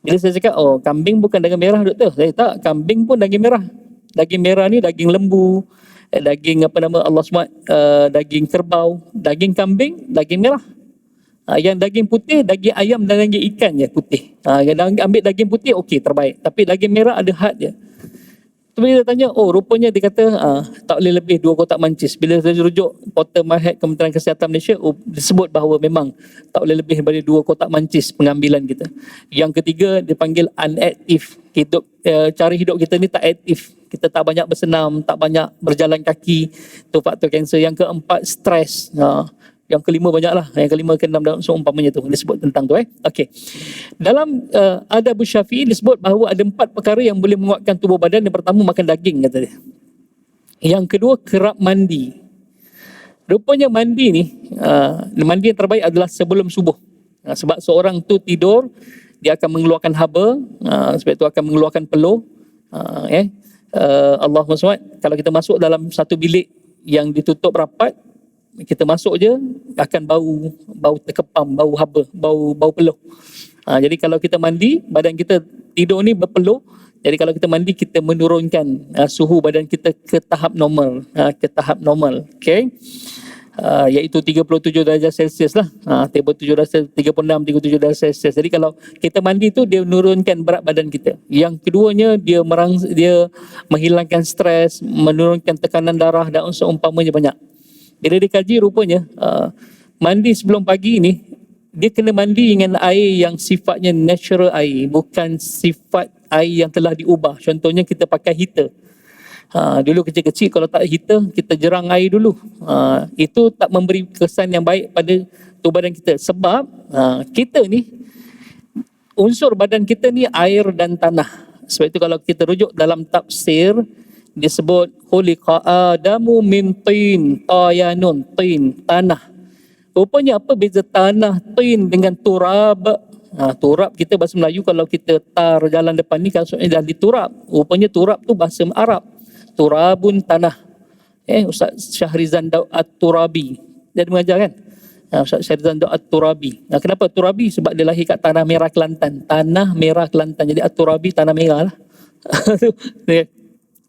Bila saya cakap, "Oh, kambing bukan daging merah, doktor." Saya tak, kambing pun daging merah. Daging merah ni daging lembu, daging Allah SWT, daging kerbau, daging kambing, daging merah. Yang daging putih, daging ayam dan daging ikan je putih. Yang ambil daging putih okey, terbaik. Tapi daging merah ada had je. Tu bila dia tanya, oh rupanya dia kata tak boleh lebih 2 kotak mancis. Bila saya rujuk portal MyHealth Kementerian Kesihatan Malaysia, disebut bahawa memang tak boleh lebih daripada 2 kotak mancis pengambilan kita. Yang ketiga dipanggil unactive. Cara hidup kita ni tak aktif. Kita tak banyak bersenam, tak banyak berjalan kaki. Tu faktor kanser. Yang keempat, stres. Yang kelima banyaklah. Yang kelima, keenam dan seumpamanya tu. Disebut tentang tu. Okey. Dalam Adab Syafi'i disebut bahawa ada 4 perkara yang boleh menguatkan tubuh badan. Yang pertama, makan daging kata dia. Yang kedua, kerap mandi. Rupanya mandi ni, mandi yang terbaik adalah sebelum subuh. Sebab seorang tu tidur, dia akan mengeluarkan haba, sebab itu akan mengeluarkan peluh. Allah SWT, kalau kita masuk dalam satu bilik yang ditutup rapat, kita masuk je akan bau terkepam, bau haba, bau peluh. Jadi kalau kita mandi, badan kita tidur ni berpeluh. Jadi kalau kita mandi, kita menurunkan suhu badan kita ke tahap normal, okey. Iaitu 37 darjah Celsius lah. 37 darjah, 36, 37 darjah Celsius. Jadi kalau kita mandi tu, dia menurunkan berat badan kita. Yang keduanya, dia menghilangkan stres, menurunkan tekanan darah dan seumpamanya banyak. Bila dikaji rupanya, mandi sebelum pagi ni, dia kena mandi dengan air yang sifatnya natural air, bukan sifat air yang telah diubah. Contohnya kita pakai heater. Dulu kecil-kecil kalau tak heater, kita jerang air dulu. Itu tak memberi kesan yang baik pada tubuh badan kita. Sebab kita ni, unsur badan kita ni air dan tanah. Sebab itu kalau kita rujuk dalam tafsir, disebut khuliqa Adamu min tin, tayanun, tin, tanah. Rupanya apa beza tanah, tin dengan turab? Turab kita bahasa Melayu, kalau kita tar jalan depan ni maksudnya dah diturab. Rupanya turab tu bahasa Arab. Turabun, tanah. Ustaz Syahrizan Daud At-Turabi, dia mengajar kan? Ustaz Syahrizan Daud At-Turabi. Kenapa Turabi? Sebab dia lahir kat Tanah Merah Kelantan. Tanah Merah Kelantan. Jadi At-Turabi tanah merah lah.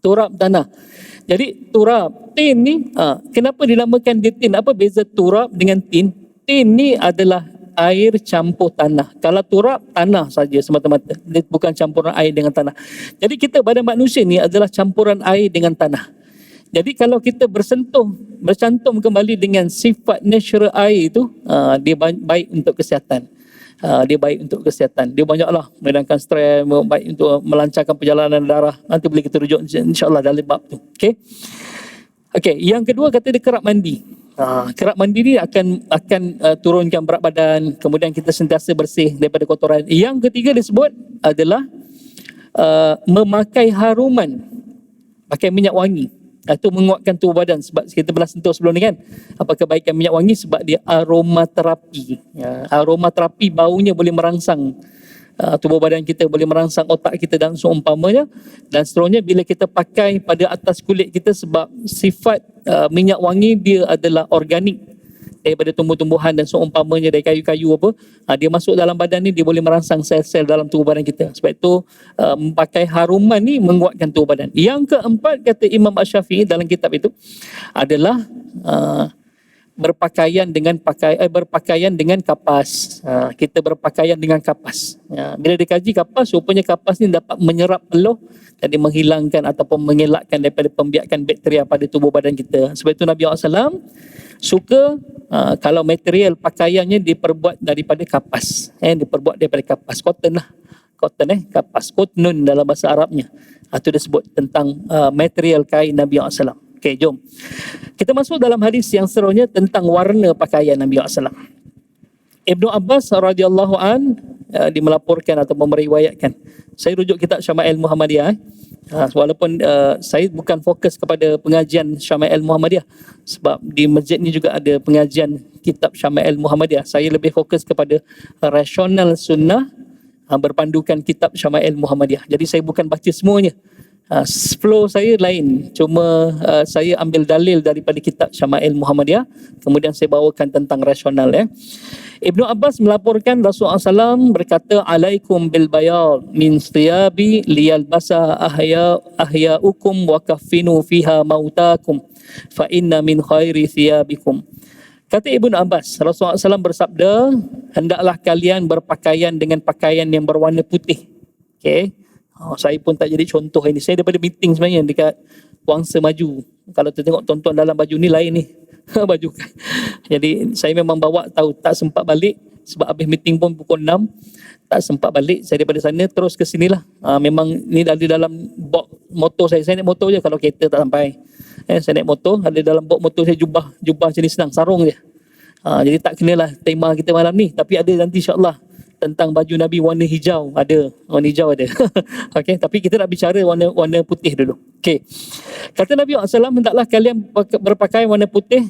Turab tanah. Jadi turab, tin ni, kenapa dinamakan dia tin? Apa beza turab dengan tin? Tin ni adalah air campur tanah. Kalau turab, tanah saja semata-mata. Dia bukan campuran air dengan tanah. Jadi kita, badan manusia ni adalah campuran air dengan tanah. Jadi kalau kita bercantum kembali dengan sifat natural air itu, dia baik untuk kesihatan. Dia baik untuk kesihatan. Dia banyaklah meredamkan stres, baik untuk melancarkan perjalanan darah. Nanti boleh kita rujuk insya-Allah dalam bab tu. Okey, yang kedua kata dia kerap mandi. Kerap mandi ni akan turunkan berat badan, kemudian kita sentiasa bersih daripada kotoran. Yang ketiga disebut adalah memakai haruman, pakai minyak wangi. Itu menguatkan tubuh badan. Sebab kita pernah sentuh sebelum ni kan, apa kebaikan minyak wangi? Sebab dia aromaterapi. Aromaterapi, baunya boleh merangsang tubuh badan kita, boleh merangsang otak kita dan seumpamanya. Dan seterusnya bila kita pakai pada atas kulit kita, sebab sifat minyak wangi dia adalah organik daripada tumbuh-tumbuhan dan seumpamanya, dari kayu-kayu apa, dia masuk dalam badan ni, dia boleh merangsang sel-sel dalam tubuh badan kita. Sebab itu memakai haruman ni menguatkan tubuh badan. Yang keempat kata Imam Asy-Syafi'i dalam kitab itu adalah berpakaian dengan kapas. Kita berpakaian dengan kapas. Bila dikaji kapas, rupanya kapas ni dapat menyerap peluh dan menghilangkan ataupun mengelakkan daripada pembiakan bakteria pada tubuh badan kita. Sebab itu Nabi SAW suka kalau material pakaiannya diperbuat daripada kapas. Diperbuat daripada kapas. Cotton lah. Kapas. Kotnun dalam bahasa Arabnya. Itu disebut tentang material kain Nabi SAW. Okey, jom. Kita masuk dalam hadis yang seterusnya tentang warna pakaian Nabi SAW. Ibnu Abbas radhiyallahu an melaporkan atau meriwayatkan. Saya rujuk kitab Syama'il Muhammadiyah. Walaupun saya bukan fokus kepada pengajian Syama'il Muhammadiyah, sebab di masjid ni juga ada pengajian kitab Syama'il Muhammadiyah. Saya lebih fokus kepada rasional sunnah berpandukan kitab Syama'il Muhammadiyah. Jadi saya bukan baca semuanya. Flow saya lain, cuma saya ambil dalil daripada kitab Syama'il Muhammadiyah, kemudian saya bawakan tentang rasional. Ibnu Abbas melaporkan Rasulullah SAW berkata, alaikum bil bayad min thiyabi liyalbasa ahya'ukum wa kaffinu fiha mautakum fa inna min khairi thiyabikum. Kata Ibnu Abbas, Rasulullah SAW bersabda, hendaklah kalian berpakaian dengan pakaian yang berwarna putih. Okey. Saya pun tak jadi contoh ini. Saya daripada meeting sebenarnya dekat Wangsa Maju. Kalau tengok tonton dalam baju ni lain ni. Baju. Jadi saya memang bawa tahu, tak sempat balik sebab habis meeting pun pukul 6. Tak sempat balik. Saya daripada sana terus ke sinilah. Memang ni ada dalam box motor saya. Saya naik motor je kalau kereta tak sampai. Saya naik motor, ada dalam box motor saya jubah macam ni senang, sarung je. Jadi tak kenalah tema kita malam ni. Tapi ada nanti insya-Allah tentang baju Nabi warna hijau ada. Okey, tapi kita nak bicara warna putih dulu. Okey. Kata Nabi SAW, hendaklah kalian berpakaian warna putih.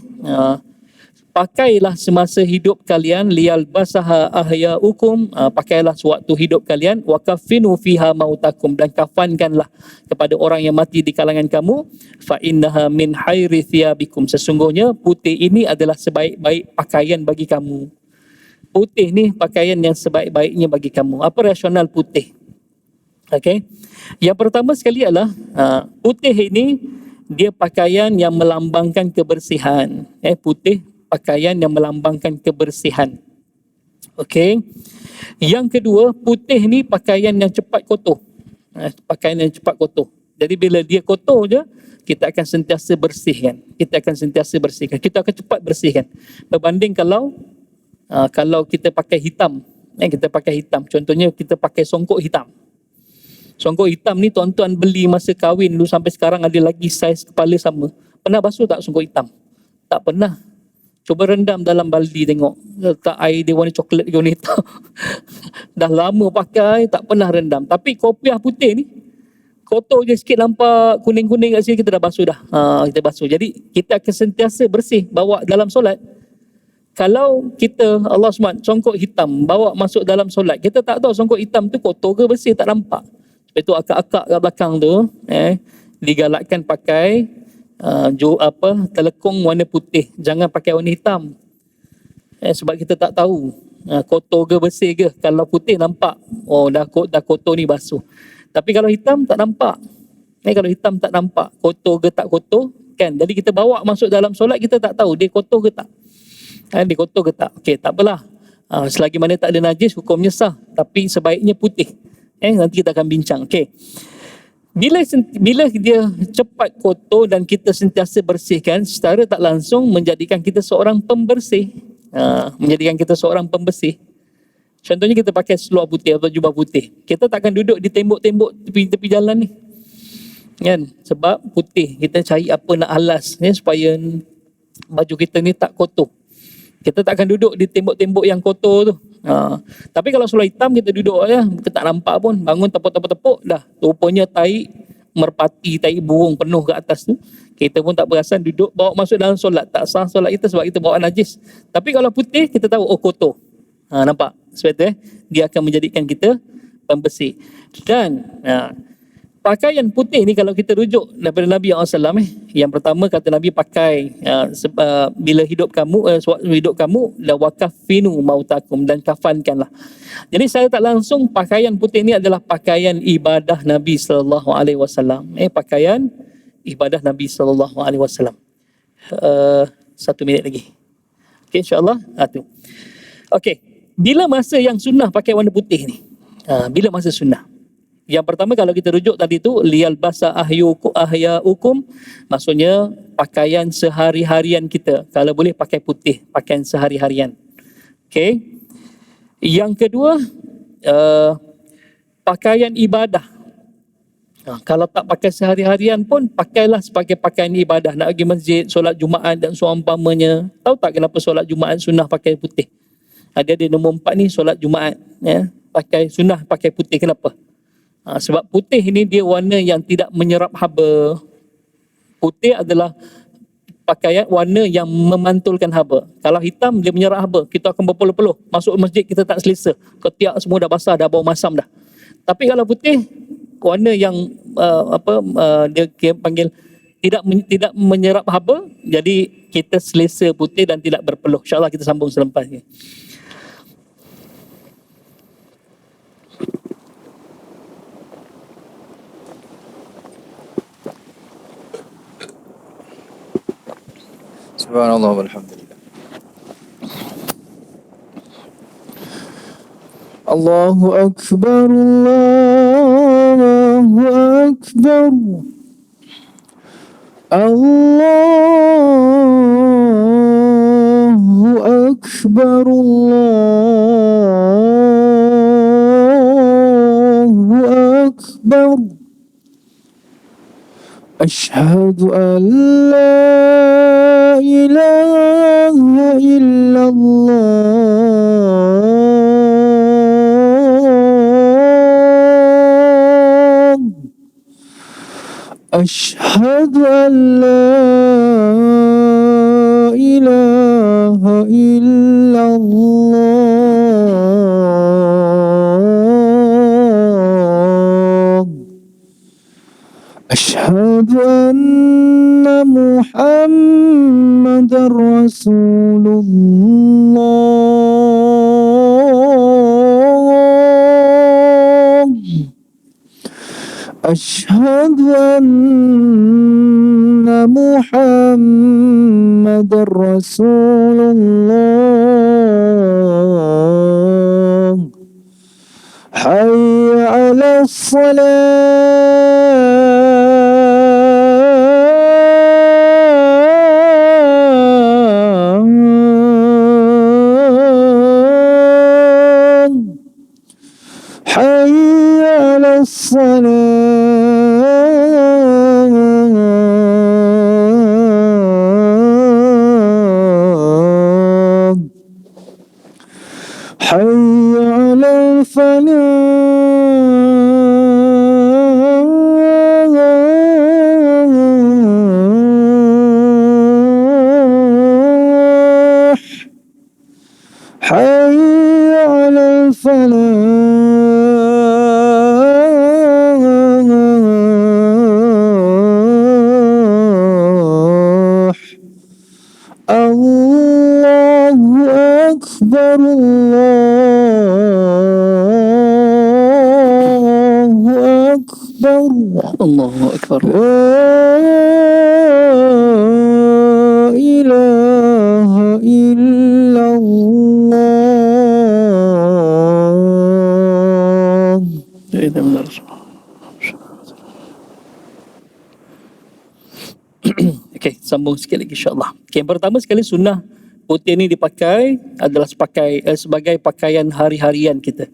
Pakailah semasa hidup kalian, liyal basaha ahya'ukum, pakailah sewaktu hidup kalian, wa kaffinu fiha mautakum, dan kafankanlah kepada orang yang mati di kalangan kamu, fa innaha min hairi thiyabikum, sesungguhnya putih ini adalah sebaik-baik pakaian bagi kamu. Putih ni pakaian yang sebaik-baiknya bagi kamu. Apa rasional putih? Okey. Yang pertama sekali adalah putih ini dia pakaian yang melambangkan kebersihan. Putih pakaian yang melambangkan kebersihan. Okey. Yang kedua, putih ni pakaian yang cepat kotor. Pakaian yang cepat kotor. Jadi bila dia kotor je, kita akan sentiasa bersihkan. Kita akan cepat bersihkan. Berbanding kalau kita pakai hitam, contohnya kita pakai songkok hitam. Songkok hitam ni tuan-tuan beli masa kahwin dulu sampai sekarang ada lagi saiz kepala sama. Pernah basuh tak songkok hitam? Tak pernah. Cuba rendam dalam baldi tengok. Letak air dia warna coklat ke warna hitam. Dah lama pakai, tak pernah rendam. Tapi kopiah putih ni, kotor je sikit nampak kuning-kuning kat sini, kita dah basuh dah. Kita basuh. Jadi kita akan sentiasa bersih bawa dalam solat. Kalau kita, Allah SWT, songkok hitam bawa masuk dalam solat, kita tak tahu songkok hitam tu kotor ke bersih, tak nampak. Sebab itu akak-akak kat belakang tu, digalakkan pakai telekung warna putih. Jangan pakai warna hitam. Sebab kita tak tahu kotor ke bersih ke. Kalau putih nampak, dah kotor ni basuh. Tapi kalau hitam tak nampak. Kalau hitam tak nampak, kotor ke tak kotor, kan. Jadi kita bawa masuk dalam solat, kita tak tahu dia kotor ke tak. Dia kotor ke tak? Okey, tak apalah. Selagi mana tak ada najis, hukumnya sah. Tapi sebaiknya putih. Nanti kita akan bincang. Okey. Bila dia cepat kotor dan kita sentiasa bersihkan, secara tak langsung menjadikan kita seorang pembersih. Contohnya kita pakai seluar putih atau jubah putih. Kita takkan duduk di tembok-tembok tepi jalan ni. Kan? Sebab putih. Kita cari apa nak alas supaya baju kita ni tak kotor. Kita takkan duduk di tembok-tembok yang kotor tu. Tapi kalau seluar hitam kita duduk je, kita tak nampak pun. Bangun tepuk-tepuk dah. Rupanya tai merpati, tai burung penuh ke atas tu. Kita pun tak perasan, duduk bawa masuk dalam solat. Tak sah solat kita sebab kita bawa najis. Tapi kalau putih kita tahu kotor. Nampak? Sebab tu dia akan menjadikan kita pembersih. Dan pakaian putih ni kalau kita rujuk daripada Nabi SAW, yang pertama kata Nabi pakai bila hidup kamu la wakafinu mautakum, dan kafankanlah. Jadi saya tak langsung pakaian putih ni adalah pakaian ibadah Nabi SAW. Pakaian ibadah Nabi SAW. 1 minit lagi. Okay, insyaAllah. Tu. Okay, bila masa yang sunnah pakai warna putih ni? Bila masa sunnah? Yang pertama, kalau kita rujuk tadi tu, liyal basa ahyaukum, maksudnya pakaian sehari-harian kita. Kalau boleh pakai putih, pakaian sehari-harian. Okay. Yang kedua, pakaian ibadah. Kalau tak pakai sehari-harian pun, pakailah sebagai pakaian ibadah. Nak pergi masjid, solat Jumaat dan seumpamanya. Tahu tak kenapa solat Jumaat sunnah pakai putih? Dia nombor 4 ni, solat Jumaat. Ya, pakai sunnah pakai putih. Kenapa? Sebab putih ini dia warna yang tidak menyerap haba. Putih adalah pakaian warna yang memantulkan haba. Kalau hitam dia menyerap haba, kita akan berpeluh-peluh. Masuk masjid kita tak selesa. Ketiak semua dah basah, dah bau masam dah. Tapi kalau putih, warna yang dia panggil tidak menyerap haba, jadi kita selesa putih dan tidak berpeluh. InsyaAllah kita sambung selepas ni. Subhanallah walhamdulillah. Allahu Akbar, Allahu Akbar, Allahu Akbar, Allahu Akbar. Ashhadu an la ilaha illallah. Ashhadu an la ilaha illallah. Ashhadu anna Muhammadar Rasulullah. Ashhadu anna Muhammadar Rasulullah. Hayya 'alas salah. Hayya 'alas salah. Hayya 'alal falah. Hayya 'alal falah. Allahu Akbar, Allahu Akbar, Allahu Akbar. La ilaha illallah. Okay, sambung sikit lagi insyaAllah. Okay, yang pertama sekali sunnah putih ni dipakai adalah sebagai pakaian hari-harian kita.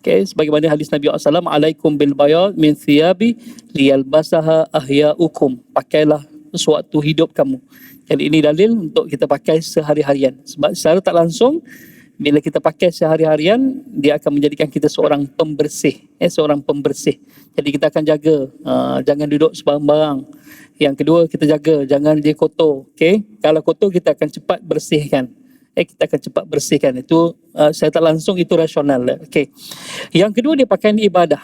Okay, sebagaimana hadis Nabi SAW, alaikum bil bayad min thiyabi liyalbasaha ahyaukum. Pakailah sewaktu hidup kamu. Jadi ini dalil untuk kita pakai sehari-harian. Sebab secara tak langsung, bila kita pakai sehari-harian, dia akan menjadikan kita seorang pembersih. Seorang pembersih. Jadi kita akan jaga, jangan duduk sembarang-barang. Yang kedua, kita jaga, jangan dia kotor. Okay? Kalau kotor, kita akan cepat bersihkan. Kita akan cepat bersihkan. Itu saya tak langsung, itu rasional. Okay. Yang kedua, dia pakaian ibadah.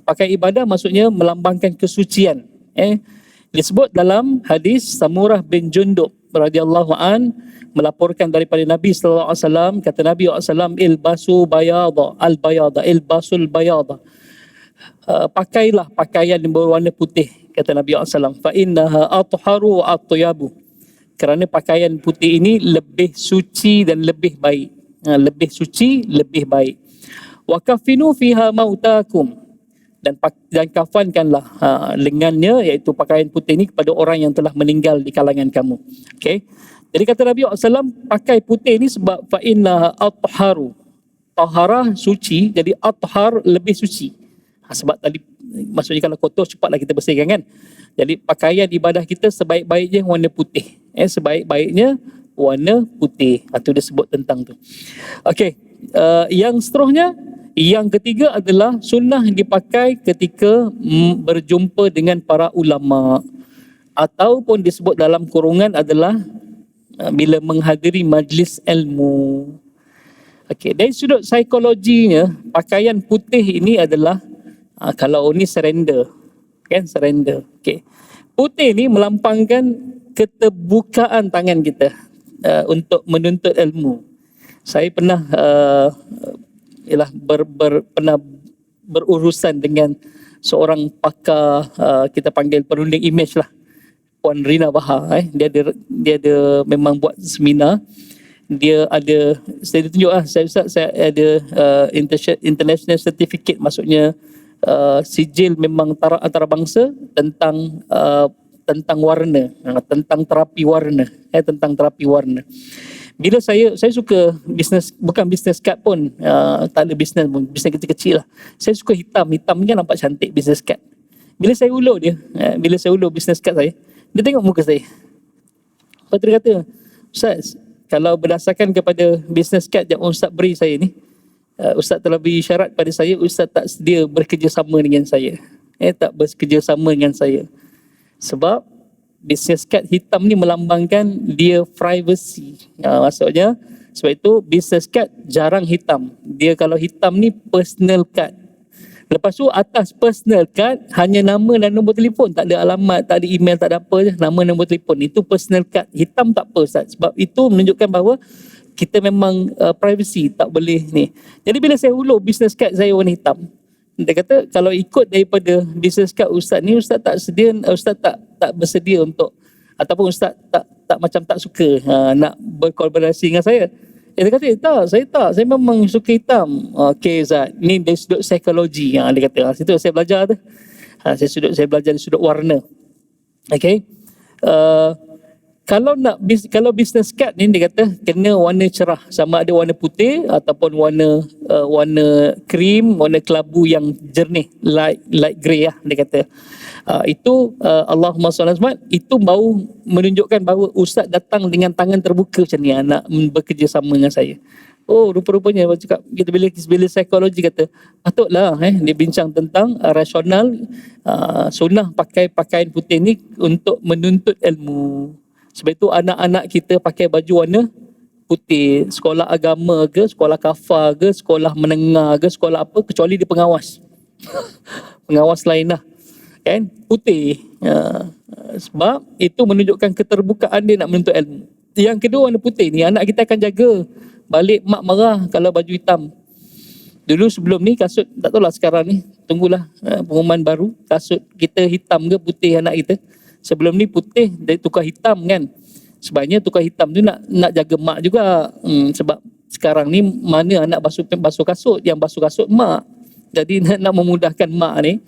Pakai ibadah maksudnya melambangkan kesucian. Disebut dalam hadis Samurah bin Jundub radhiyallahu an melaporkan daripada Nabi sallallahu alaihi wasallam, kata Nabi sallallahu alaihi wasallam, ilbasu bayada al-bayada, ilbasul bayada. Pakailah pakaian yang berwarna putih, kata Nabi sallallahu alaihi wasallam, fa innaha atharu wa atyabu. Kerana pakaian putih ini lebih suci dan lebih baik. Lebih suci, lebih baik. Wa kafinu fiha mautakum, dan kafankanlah lengannya, iaitu pakaian putih ini, kepada orang yang telah meninggal di kalangan kamu. Okey. Jadi kata Nabi SAW, pakai putih ini sebab fa inna atharu. Taharah suci, jadi athar lebih suci. Sebab tadi maksudnya kalau kotor cepatlah kita bersihkan kan. Jadi pakaian ibadah kita sebaik-baiknya warna putih. Sebaik-baiknya warna putih. Itu dia sebut tentang tu. Okey. Yang seterusnya, yang ketiga adalah sunnah yang dipakai ketika berjumpa dengan para ulama, ataupun disebut dalam kurungan adalah bila menghadiri majlis ilmu. Okey, dari sudut psikologinya, pakaian putih ini adalah kalau ni surrender, kan, surrender. Okey. Putih ni melambangkan keterbukaan tangan kita untuk menuntut ilmu. Saya pernah pernah berurusan dengan seorang pakar, kita panggil perunding image lah, Puan Rina Bahar. Dia ada memang buat seminar. Dia ada, saya tunjuk lah, saya ada international certificate, maksudnya sijil memang antarabangsa tentang warna, tentang terapi warna, tentang terapi warna. Bila saya suka bisnes, bukan bisnes kad pun, tak ada bisnes pun, bisnes kecil-kecil lah. Saya suka hitam kan nampak cantik bisnes kad. Bila saya ulur bisnes kad saya, dia tengok muka saya. Lepas tu dia kata, Ustaz, kalau berdasarkan kepada bisnes kad yang Ustaz beri saya ni, Ustaz telah beri syarat pada saya, Ustaz tak sedia bekerjasama dengan saya. Tak bekerjasama dengan saya. Sebab bisnes kad hitam ni melambangkan dia privacy. Maksudnya, sebab itu bisnes kad jarang hitam. Dia kalau hitam ni personal card. Lepas tu atas personal card hanya nama dan nombor telefon, tak ada alamat, tak ada email, tak ada apa je, nama nombor telefon. Itu personal card. Hitam tak apa, Ustaz. Sebab itu menunjukkan bahawa kita memang privacy, tak boleh ni. Jadi bila saya ulur business card saya warna hitam, dia kata kalau ikut daripada business card Ustaz ni, Ustaz tak sedia, Ustaz tak bersedia untuk, ataupun Ustaz tak macam tak suka nak berkolaborasi dengan saya. Dia kata, saya memang suka hitam. Okey Ustaz, ni dari sudut psikologi. Dia kata, situ saya belajar tu. Saya belajar dari sudut warna. Okey. Kalau business card ni, dia kata kena warna cerah, sama ada warna putih ataupun warna krim, warna kelabu yang jernih, light grey lah, dia kata. Itu Allahumma salli alaihi wasallam, itu baru menunjukkan bahawa Ustaz datang dengan tangan terbuka macam ni, nak bekerjasama dengan saya. Oh, rupa-rupanya cakap kita bila psikologi kata patutlah dia bincang tentang rasional, sunnah pakai pakaian putih ni untuk menuntut ilmu. Sebab itu anak-anak kita pakai baju warna putih, sekolah agama ke, sekolah kafar ke, sekolah menengah ke, sekolah apa, kecuali dia pengawas. Pengawas lain lah. Kan? Putih. Sebab itu menunjukkan keterbukaan dia nak menuntut ilmu. Yang kedua warna putih ni, anak kita akan jaga. Balik mak marah kalau baju hitam. Dulu sebelum ni kasut, tak tahulah sekarang ni, tunggulah pengumuman baru, kasut kita hitam ke putih anak kita. Sebelum ni putih, dia tukar hitam kan. Sebabnya tukar hitam tu nak jaga mak juga. Sebab sekarang ni mana anak basuh kasut, yang basuh kasut mak. Jadi nak memudahkan mak ni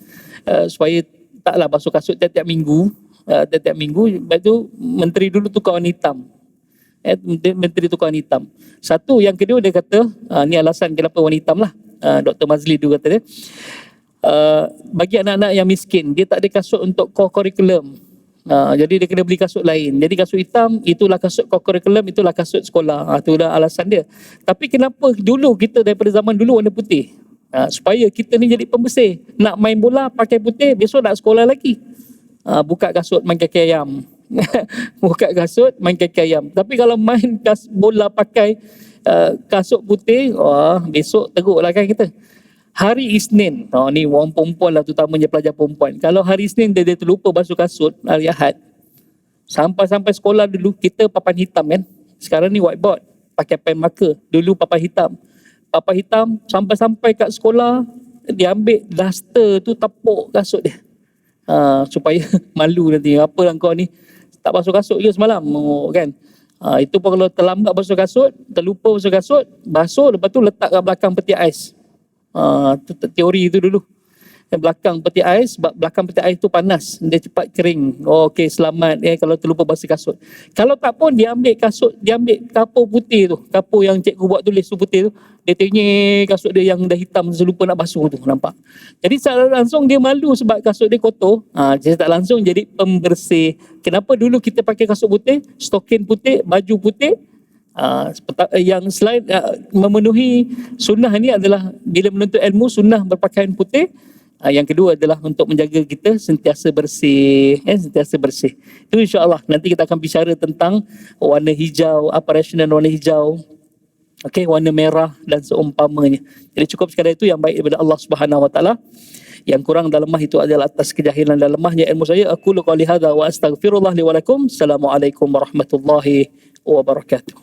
supaya taklah basuh kasut tiap-tiap minggu. Tiap-tiap minggu, lepas tu menteri dulu tukar warna hitam. Menteri tukar warna hitam. Satu, yang kedua dia kata, ni alasan kenapa warna hitam lah. Dr. Mazli tu kata dia, bagi anak-anak yang miskin, dia tak ada kasut untuk core curriculum. Jadi dia kena beli kasut lain. Jadi kasut hitam, itulah kasut core curriculum, itulah kasut sekolah. Itulah alasan dia. Tapi kenapa dulu kita daripada zaman dulu warna putih? Supaya kita ni jadi pembersih. Nak main bola pakai putih, besok nak sekolah lagi. Buka kasut main kaki ayam. Buka kasut main kaki ayam. Tapi kalau main bola pakai kasut putih, besok teruk lah kan kita. Hari Isnin, ni orang perempuan lah, terutamanya pelajar perempuan. Kalau hari Isnin dia terlupa basuh kasut, hari Ahad, sampai sekolah dulu kita papan hitam kan. Sekarang ni whiteboard, pakai pen marker. Dulu papan hitam. Papan hitam sampai kat sekolah, dia ambil duster tu tepuk kasut dia. Supaya malu nanti, apalah kau ni tak basuh kasut je semalam, kan. Itu pun kalau terlambat basuh kasut, terlupa basuh kasut, basuh lepas tu letak kat belakang peti ais. Tu teori tu dulu. Belakang peti ais, belakang peti ais tu panas, dia cepat kering. Okey, selamat kalau terlupa basuh kasut. Kalau tak pun dia ambil kasut, dia ambil kapur putih tu, kapur yang cikgu buat tulis tu putih tu, dia tenyek kasut dia yang dah hitam lupa nak basuh tu, nampak. Jadi secara langsung dia malu sebab kasut dia kotor. Jadi tak langsung jadi pembersih. Kenapa dulu kita pakai kasut putih, stokin putih, baju putih? Yang selain memenuhi sunnah ni adalah bila menuntut ilmu, sunnah berpakaian putih. Yang kedua adalah untuk menjaga kita sentiasa bersih, sentiasa bersih. Itu insya-Allah nanti kita akan bicara tentang warna hijau, apa rasional warna hijau. Okey, warna merah dan seumpamanya. Jadi cukup sekadar itu yang baik daripada Allah Subhanahu Wa Taala. Yang kurang dan lemah itu adalah atas kejahilan dan lemahnya ilmu saya. Aku qouli hadza wa astaghfirullah li wa lakum. Assalamualaikum warahmatullahi wabarakatuh.